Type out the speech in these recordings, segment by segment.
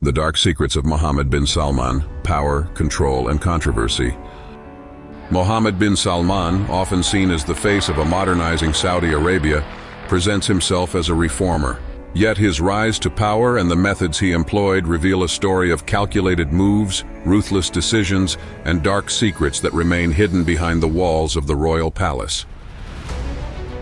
The Dark Secrets of Mohammed bin Salman, Power, Control, and Controversy. Mohammed bin Salman, often seen as the face of a modernizing Saudi Arabia, presents himself as a reformer. Yet his rise to power and the methods he employed reveal a story of calculated moves, ruthless decisions, and dark secrets that remain hidden behind the walls of the royal palace.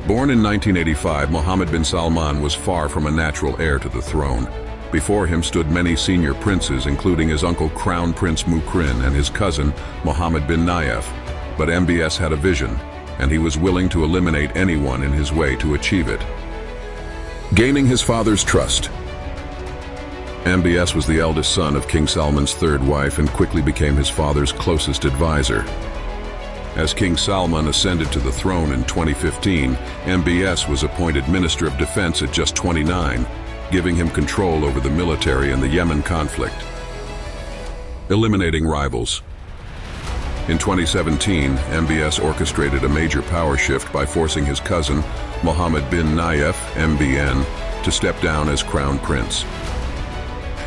Born in 1985, Mohammed bin Salman was far from a natural heir to the throne. Before him stood many senior princes, including his uncle Crown Prince Mukrin and his cousin Mohammed bin Nayef. But MBS had a vision, and he was willing to eliminate anyone in his way to achieve it. Gaining his father's trust. MBS was the eldest son of King Salman's third wife and quickly became his father's closest advisor. As King Salman ascended to the throne in 2015, MBS was appointed Minister of Defense at just 29, giving him control over the military and the Yemen conflict. Eliminating rivals. In 2017, MBS orchestrated a major power shift by forcing his cousin, Mohammed bin Nayef, MBN, to step down as Crown Prince.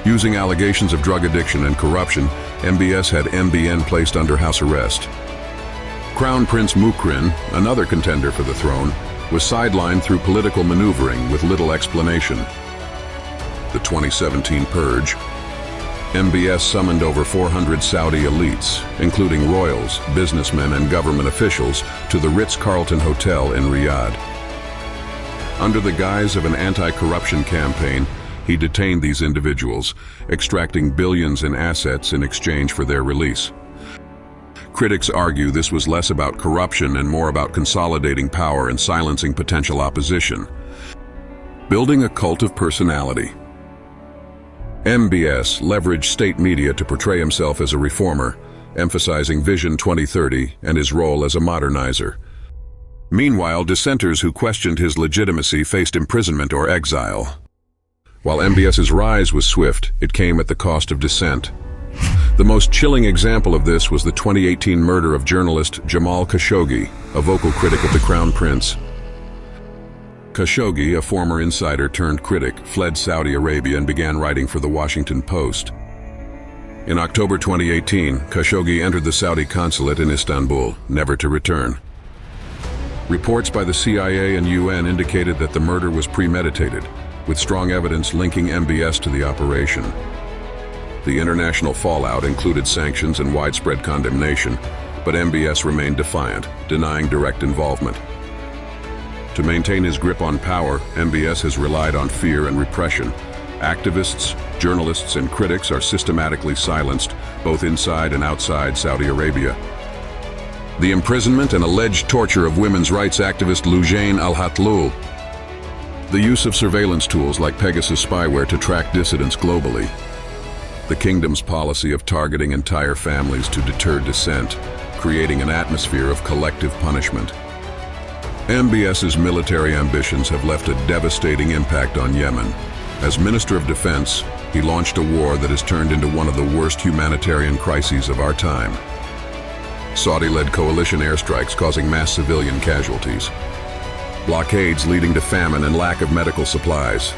Using allegations of drug addiction and corruption, MBS had MBN placed under house arrest. Crown Prince Mukrin, another contender for the throne, was sidelined through political maneuvering with little explanation. The 2017 purge. MBS summoned over 400 Saudi elites, including royals, businessmen, and government officials, to the Ritz-Carlton Hotel in Riyadh. Under the guise of an anti-corruption campaign, he detained these individuals, extracting billions in assets in exchange for their release. Critics argue this was less about corruption and more about consolidating power and silencing potential opposition. Building a cult of personality. MBS leveraged state media to portray himself as a reformer, emphasizing Vision 2030 and his role as a modernizer. Meanwhile, dissenters who questioned his legitimacy faced imprisonment or exile. While MBS's rise was swift, it came at the cost of dissent. The most chilling example of this was the 2018 murder of journalist Jamal Khashoggi, a vocal critic of the Crown Prince. Khashoggi, a former insider turned critic, fled Saudi Arabia and began writing for the Washington Post. In October 2018, Khashoggi entered the Saudi consulate in Istanbul, never to return. Reports by the CIA and UN indicated that the murder was premeditated, with strong evidence linking MBS to the operation. The international fallout included sanctions and widespread condemnation, but MBS remained defiant, denying direct involvement. To maintain his grip on power, MBS has relied on fear and repression. Activists, journalists, and critics are systematically silenced, both inside and outside Saudi Arabia. The imprisonment and alleged torture of women's rights activist Loujain al-Hatlul. The use of surveillance tools like Pegasus spyware to track dissidents globally. The kingdom's policy of targeting entire families to deter dissent, creating an atmosphere of collective punishment. MBS's military ambitions have left a devastating impact on Yemen. As Minister of Defense, he launched a war that has turned into one of the worst humanitarian crises of our time. Saudi-led coalition airstrikes causing mass civilian casualties. Blockades leading to famine and lack of medical supplies.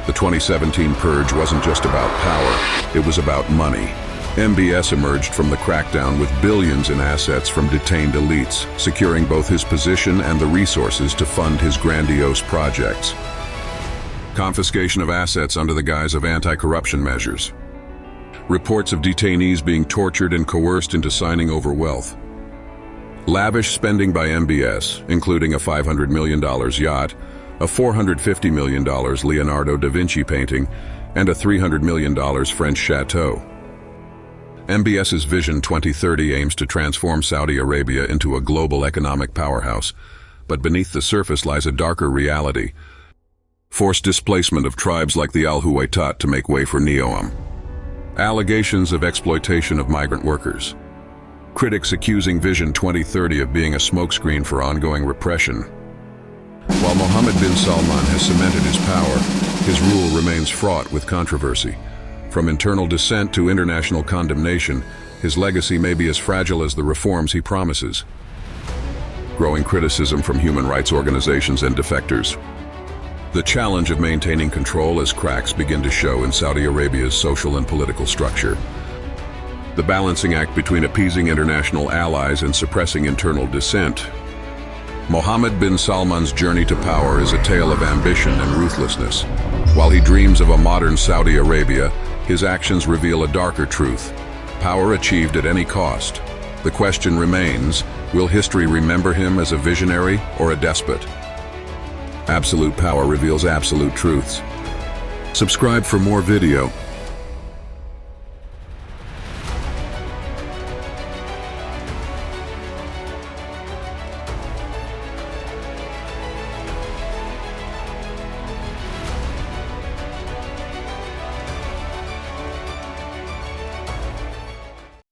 The 2017 purge wasn't just about power, it was about money. MBS emerged from the crackdown with billions in assets from detained elites, securing both his position and the resources to fund his grandiose projects. Confiscation of assets under the guise of anti-corruption measures. Reports of detainees being tortured and coerced into signing over wealth. Lavish spending by MBS, including a $500 million yacht, a $450 million Leonardo da Vinci painting, and a $300 million French chateau. MBS's Vision 2030 aims to transform Saudi Arabia into a global economic powerhouse, but beneath the surface lies a darker reality. Forced displacement of tribes like the Al-Huwaitat to make way for Neom. Allegations of exploitation of migrant workers. Critics accusing Vision 2030 of being a smokescreen for ongoing repression. While Mohammed bin Salman has cemented his power, his rule remains fraught with controversy. From internal dissent to international condemnation, his legacy may be as fragile as the reforms he promises. Growing criticism from human rights organizations and defectors. The challenge of maintaining control as cracks begin to show in Saudi Arabia's social and political structure. The balancing act between appeasing international allies and suppressing internal dissent. Mohammed bin Salman's journey to power is a tale of ambition and ruthlessness. While he dreams of a modern Saudi Arabia, his actions reveal a darker truth: power achieved at any cost. The question remains, will history remember him as a visionary or a despot? Absolute power reveals absolute truths. Subscribe for more video.